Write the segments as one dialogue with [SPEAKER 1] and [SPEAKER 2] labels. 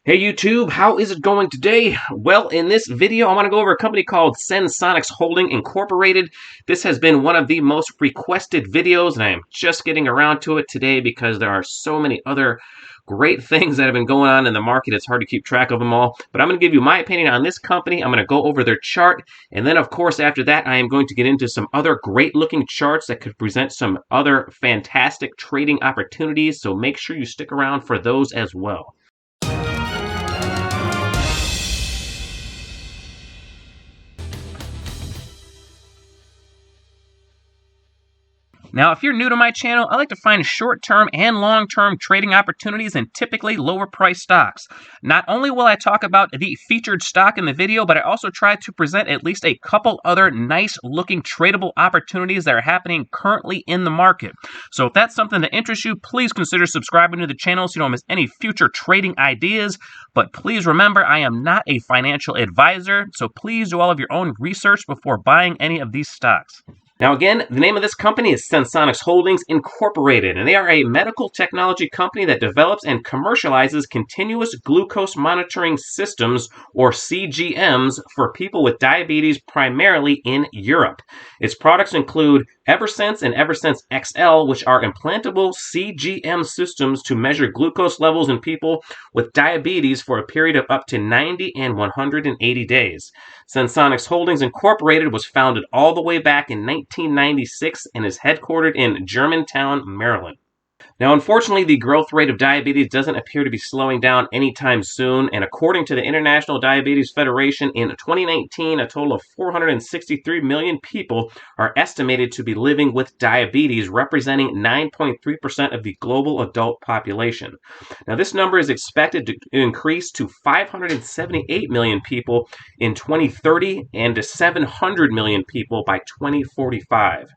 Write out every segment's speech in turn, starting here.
[SPEAKER 1] Hey YouTube, how is it going today? Well, in this video, I want to go over a company called Senseonics Holding Incorporated. This has been one of the most requested videos, and I am just getting around to it today because there are so many other great things that have been going on in the market. It's hard to keep track of them all, but I'm going to give you my opinion on this company. I'm going to go over their chart, and then of course after that, I am going to get into some other great looking charts that could present some other fantastic trading opportunities, so make sure you stick around for those as well. Now, if you're new to my channel, I like to find short-term and long-term trading opportunities in typically lower-priced stocks. Not only will I talk about the featured stock in the video, but I also try to present at least a couple other nice-looking tradable opportunities that are happening currently in the market. So if that's something that interests you, please consider subscribing to the channel so you don't miss any future trading ideas. But please remember, I am not a financial advisor, so please do all of your own research before buying any of these stocks. Now again, the name of this company is Senseonics Holdings Incorporated, and they are a medical technology company that develops and commercializes continuous glucose monitoring systems, or CGMs, for people with diabetes primarily in Europe. Its products include SENS and SENS XL, which are implantable CGM systems to measure glucose levels in people with diabetes for a period of up to 90 and 180 days. Senseonics Holdings Incorporated was founded all the way back in 1996 and is headquartered in Germantown, Maryland. Now, unfortunately, the growth rate of diabetes doesn't appear to be slowing down anytime soon, and according to the International Diabetes Federation, in 2019, a total of 463 million people are estimated to be living with diabetes, representing 9.3% of the global adult population. Now, this number is expected to increase to 578 million people in 2030 and to 700 million people by 2045.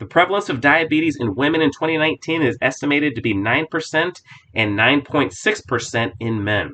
[SPEAKER 1] The prevalence of diabetes in women in 2019 is estimated to be 9% and 9.6% in men.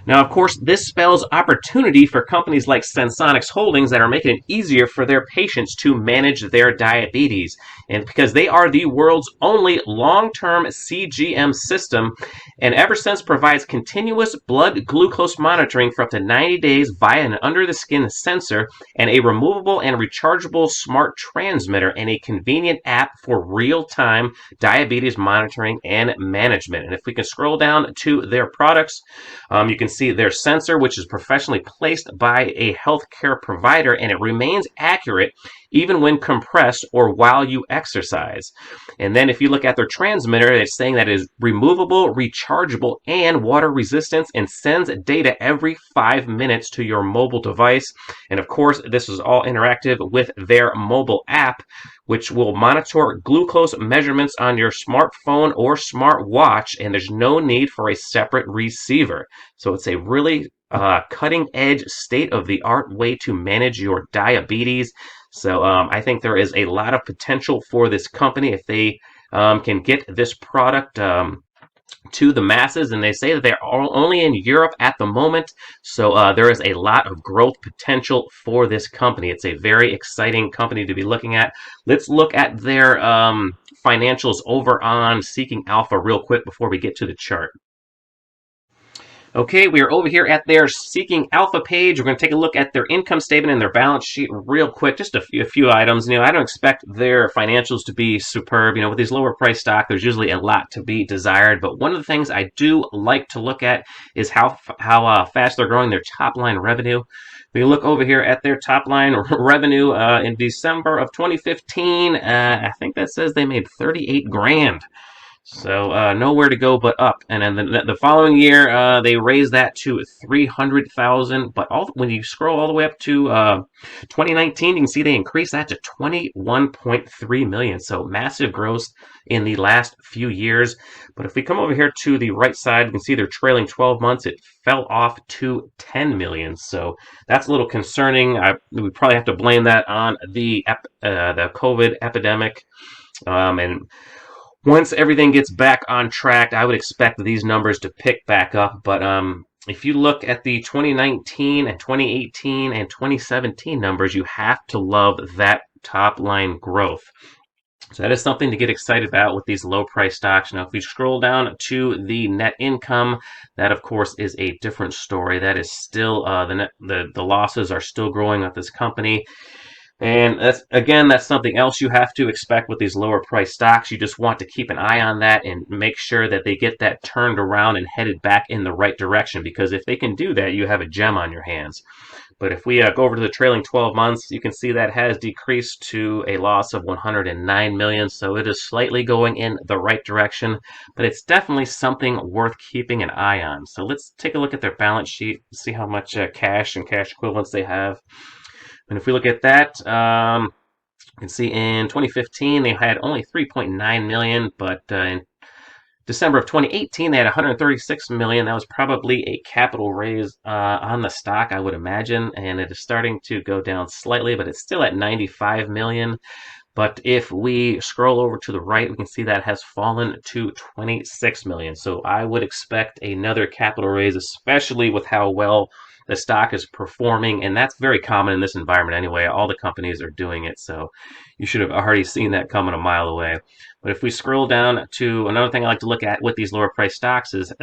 [SPEAKER 1] Now, of course, this spells opportunity for companies like Senseonics Holdings that are making it easier for their patients to manage their diabetes. And because they are the world's only long-term CGM system, and SENS provides continuous blood glucose monitoring for up to 90 days via an under-the-skin sensor and a removable and rechargeable smart transmitter and a convenient app for real-time diabetes monitoring and management. And if we can scroll down to their products, you can see their sensor, which is professionally placed by a healthcare provider, and it remains accurate even when compressed or while you exercise. And then if you look at their transmitter, it's saying that it is removable, rechargeable, and water resistant, and sends data every 5 minutes to your mobile device. And of course, this is all interactive with their mobile app, which will monitor glucose measurements on your smartphone or smartwatch, and there's no need for a separate receiver. So it's a really cutting-edge, state-of-the-art way to manage your diabetes. So I think there is a lot of potential for this company if they can get this product to the masses, and they say that they're only in Europe at the moment, so there is a lot of growth potential for this company. It's a very exciting company to be looking at. Let's look at their financials over on Seeking Alpha real quick before we get to the chart. Okay, we are over here at their Seeking Alpha page. We're going to take a look at their income statement and their balance sheet real quick. Just a few items. I don't expect their financials to be superb. With these lower price stock, there's usually a lot to be desired. But one of the things I do like to look at is how fast they're growing their top line revenue. We look over here at their top line revenue in December of 2015. I think that says they made 38 grand. So nowhere to go but up. And then the following year, they raised that to 300,000. But when you scroll all the way up to 2019, you can see they increased that to 21.3 million. So massive growth in the last few years. But if we come over here to the right side, you can see they're trailing 12 months. It fell off to 10 million. So that's a little concerning. We probably have to blame that on the COVID epidemic. And once everything gets back on track, I would expect these numbers to pick back up. But if you look at the 2019 and 2018 and 2017 numbers, you have to love that top line growth. So that is something to get excited about with these low price stocks. Now, if we scroll down to the net income, that of course is a different story. That is still the losses are still growing at this company. And that's something else you have to expect with these lower price stocks. You just want to keep an eye on that and make sure that they get that turned around and headed back in the right direction. Because if they can do that, you have a gem on your hands. But if we go over to the trailing 12 months, you can see that has decreased to a loss of 109 million. So it is slightly going in the right direction, but it's definitely something worth keeping an eye on. So let's take a look at their balance sheet, see how much cash and cash equivalents they have. And if we look at that, you can see in 2015 they had only 3.9 million, but in December of 2018 they had 136 million. That was probably a capital raise on the stock, I would imagine, and it is starting to go down slightly, but it's still at 95 million. But if we scroll over to the right, we can see that has fallen to 26 million. So I would expect another capital raise, especially with how well the stock is performing. And that's very common in this environment anyway. All the companies are doing it. So you should have already seen that coming a mile away. But if we scroll down to another thing I like to look at with these lower price stocks is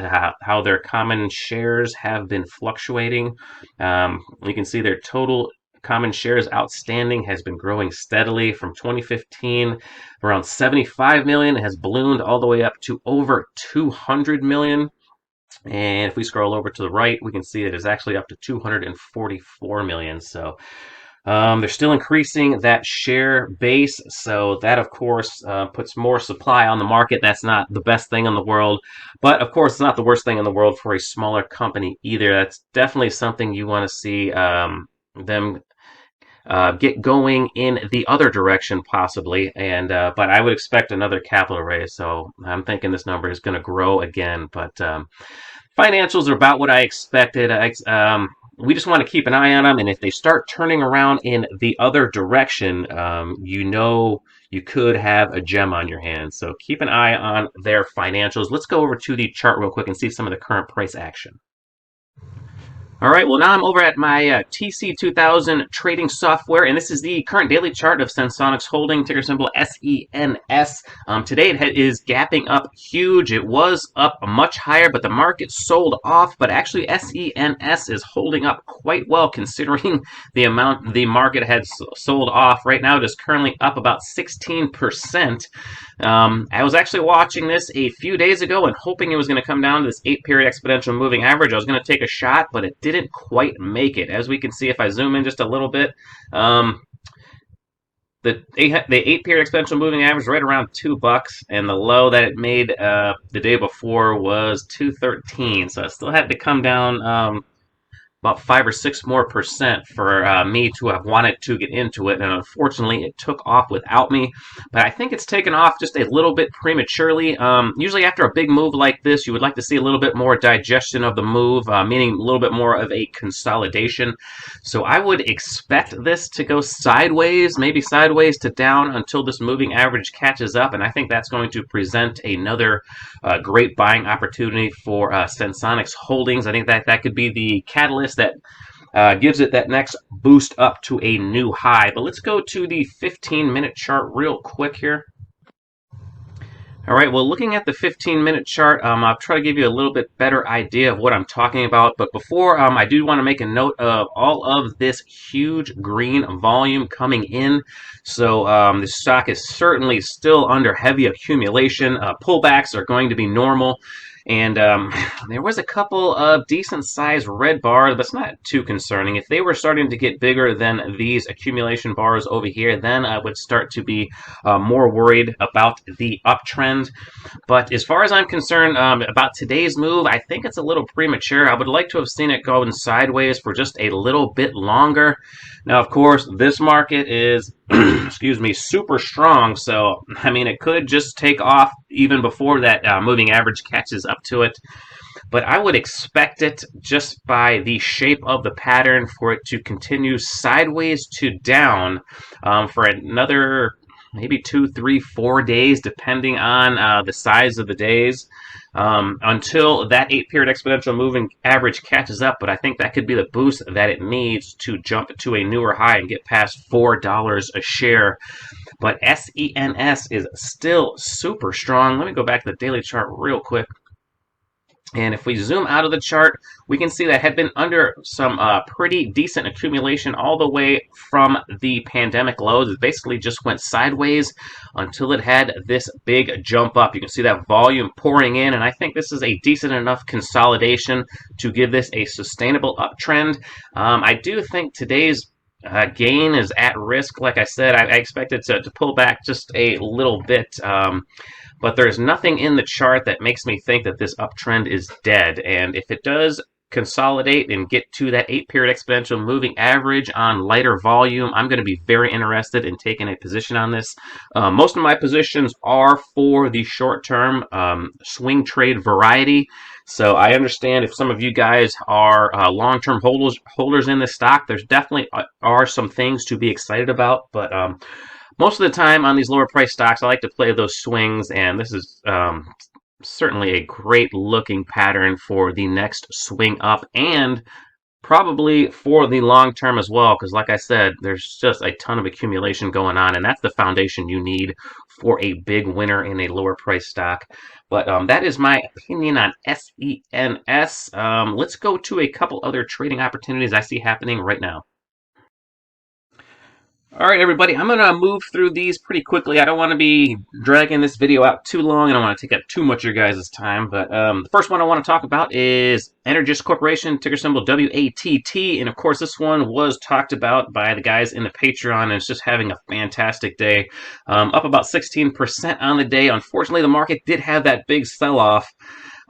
[SPEAKER 1] how their common shares have been fluctuating. You can see their total common shares outstanding has been growing steadily from 2015 around 75 million. It has ballooned all the way up to over 200 million. And if we scroll over to the right, we can see it is actually up to 244 million. So they're still increasing that share base. So that, of course, puts more supply on the market. That's not the best thing in the world. But, of course, it's not the worst thing in the world for a smaller company either. That's definitely something you want to see them get going in the other direction possibly, and but I would expect another capital raise, so I'm thinking this number is going to grow again. But financials are about what I expected. We just want to keep an eye on them, and if they start turning around in the other direction, you could have a gem on your hands. So keep an eye on their financials. Let's go over to the chart real quick and see some of the current price action. All right, well, now I'm over at my TC2000 trading software, and this is the current daily chart of Senseonics Holding, ticker symbol SENS. Today it is gapping up huge. It was up much higher, but the market sold off. But actually, SENS is holding up quite well considering the amount the market had sold off. Right now, it is currently up about 16%. I was actually watching this a few days ago and hoping it was going to come down to this 8-period exponential moving average. I was going to take a shot, but it didn't quite make it. As we can see, if I zoom in just a little bit, the 8-period exponential moving average right around $2, and the low that it made the day before was 213. So it still had to come down about 5 or 6 more percent for me to have wanted to get into it, and unfortunately it took off without me. But I think it's taken off just a little bit prematurely. Usually after a big move like this, you would like to see a little bit more digestion of the move, meaning a little bit more of a consolidation. So I would expect this to go sideways, maybe sideways to down until this moving average catches up, and I think that's going to present another great buying opportunity for Senseonics Holdings. I think that could be the catalyst that gives it that next boost up to a new high. But let's go to the 15-minute chart real quick here. All right, well, looking at the 15-minute chart, I'll try to give you a little bit better idea of what I'm talking about. But before, I do want to make a note of all of this huge green volume coming in. So the stock is certainly still under heavy accumulation. Pullbacks are going to be normal. And there was a couple of decent-sized red bars, but it's not too concerning. If they were starting to get bigger than these accumulation bars over here, then I would start to be more worried about the uptrend. But as far as I'm concerned about today's move, I think it's a little premature. I would like to have seen it going sideways for just a little bit longer. Now, of course, this market is, excuse me, super strong. So, I mean, it could just take off even before that moving average catches up to it. But I would expect it, just by the shape of the pattern, for it to continue sideways to down for another maybe 2, 3, 4 days, depending on the size of the days, until that 8-period exponential moving average catches up. But I think that could be the boost that it needs to jump to a newer high and get past $4 a share. but SENS is still super strong. Let me go back to the daily chart real quick. And if we zoom out of the chart, we can see that had been under some pretty decent accumulation all the way from the pandemic lows. It basically just went sideways until it had this big jump up. You can see that volume pouring in, and I think this is a decent enough consolidation to give this a sustainable uptrend. I do think today's gain is at risk. Like I said, I expect it to pull back just a little bit. But there's nothing in the chart that makes me think that this uptrend is dead. And if it does consolidate and get to that 8-period exponential moving average on lighter volume, I'm going to be very interested in taking a position on this. Most of my positions are for the short-term swing trade variety. So I understand if some of you guys are long-term holders in this stock, there's definitely are some things to be excited about. But most of the time on these lower price stocks, I like to play those swings, and this is certainly a great looking pattern for the next swing up, and probably for the long term as well, because like I said, there's just a ton of accumulation going on, and that's the foundation you need for a big winner in a lower price stock. But that is my opinion on SENS. Let's go to a couple other trading opportunities I see happening right now. All right, everybody, I'm going to move through these pretty quickly. I don't want to be dragging this video out too long. I don't want to take up too much of your guys' time. But the first one I want to talk about is Energis Corporation, ticker symbol WATT. And, of course, this one was talked about by the guys in the Patreon, and it's just having a fantastic day. Up about 16% on the day. Unfortunately, the market did have that big sell-off.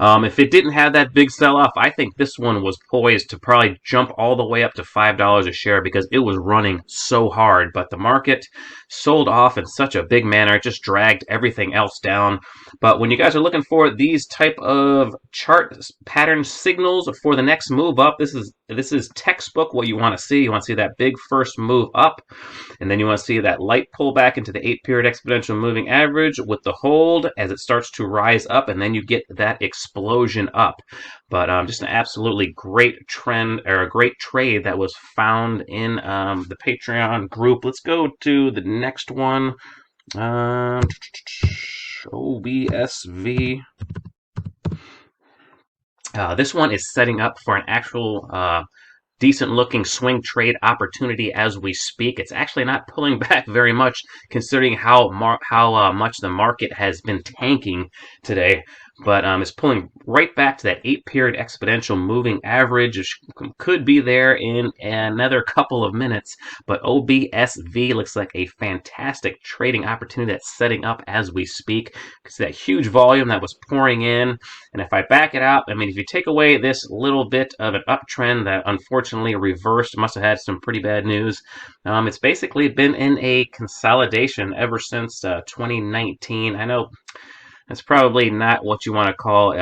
[SPEAKER 1] If it didn't have that big sell-off, I think this one was poised to probably jump all the way up to $5 a share because it was running so hard. But the market sold off in such a big manner. It just dragged everything else down. But when you guys are looking for these type of chart pattern signals for the next move up, this is textbook what you want to see. You want to see that big first move up, and then you want to see that light pullback into the 8-period exponential moving average with the hold as it starts to rise up, and then you get that explosion up. But just an absolutely great trend, or a great trade that was found in the Patreon group. Let's go to the next one. OBSV. This one is setting up for an actual decent looking swing trade opportunity as we speak. It's actually not pulling back very much considering how much the market has been tanking today. But it's pulling right back to that 8-period exponential moving average, which could be there in another couple of minutes. But OBSV looks like a fantastic trading opportunity that's setting up as we speak. It's that huge volume that was pouring in. And if I back it out, I mean, if you take away this little bit of an uptrend that unfortunately reversed, must have had some pretty bad news, it's basically been in a consolidation ever since 2019. I know that's probably not what you want to call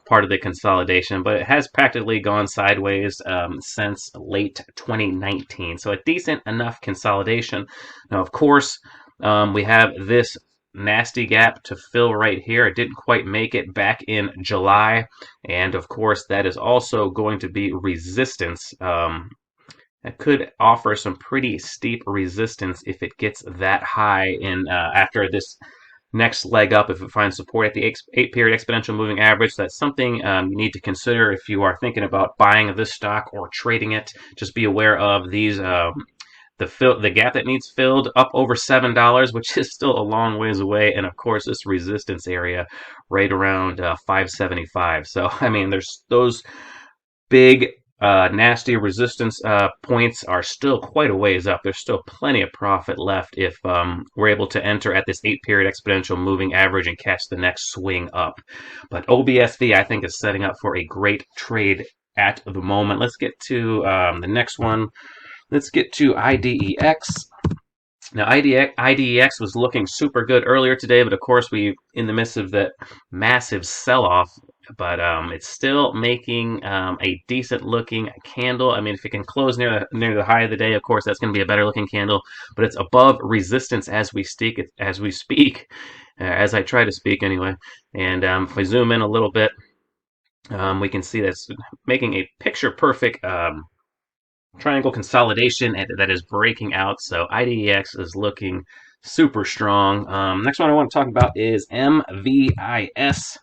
[SPEAKER 1] part of the consolidation, but it has practically gone sideways since late 2019. So a decent enough consolidation. Now, of course, we have this nasty gap to fill right here. It didn't quite make it back in July. And, of course, that is also going to be resistance. That could offer some pretty steep resistance if it gets that high in after this next leg up, if it finds support at the 8-period exponential moving average. That's something you need to consider if you are thinking about buying this stock or trading it. Just be aware of these the gap that needs filled up over $7, which is still a long ways away, and of course this resistance area right around 575. So I mean, there's those big nasty resistance points are still quite a ways up. There's still plenty of profit left if we're able to enter at this 8-period exponential moving average and catch the next swing up. But OBSV, I think, is setting up for a great trade at the moment. Let's get to the next one. Let's get to IDEX. Now, IDEX was looking super good earlier today, but of course we in the midst of that massive sell-off. But it's still making a decent looking candle. I mean, if it can close near the high of the day, of course that's going to be a better looking candle. But it's above resistance as we speak. As I try to speak anyway. And if we zoom in a little bit, we can see that's making a picture perfect triangle consolidation that is breaking out. So IDEX is looking super strong. Next one I want to talk about is MVIS.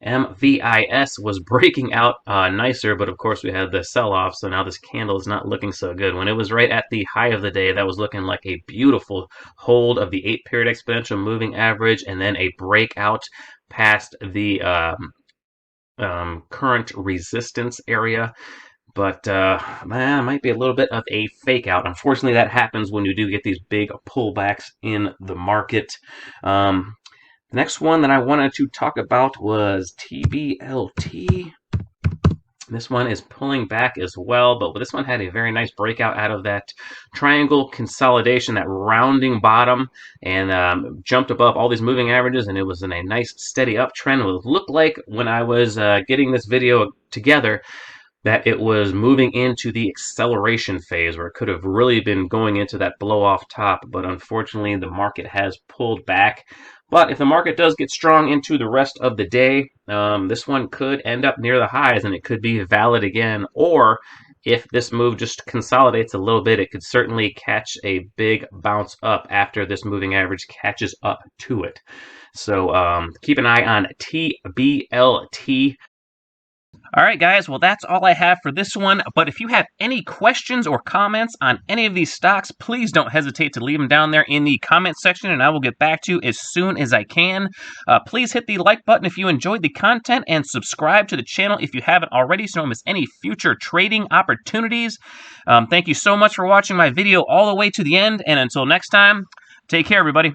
[SPEAKER 1] MVIS was breaking out nicer, but of course we had the sell-off, so now this candle is not looking so good. When it was right at the high of the day, that was looking like a beautiful hold of the 8-period exponential moving average, and then a breakout past the current resistance area. But man, it might be a little bit of a fake out. Unfortunately, that happens when you do get these big pullbacks in the market. The next one that I wanted to talk about was TBLT. This one is pulling back as well, but this one had a very nice breakout out of that triangle consolidation, that rounding bottom, and jumped above all these moving averages, and it was in a nice steady uptrend. It looked like when I was getting this video together that it was moving into the acceleration phase, where it could have really been going into that blow off top, but unfortunately the market has pulled back. But if the market does get strong into the rest of the day, this one could end up near the highs and it could be valid again. Or if this move just consolidates a little bit, it could certainly catch a big bounce up after this moving average catches up to it. So keep an eye on TBLT. All right, guys, well, that's all I have for this one. But if you have any questions or comments on any of these stocks, please don't hesitate to leave them down there in the comment section, and I will get back to you as soon as I can. Please hit the like button if you enjoyed the content, and subscribe to the channel if you haven't already so you don't miss any future trading opportunities. Thank you so much for watching my video all the way to the end, and until next time, take care, everybody.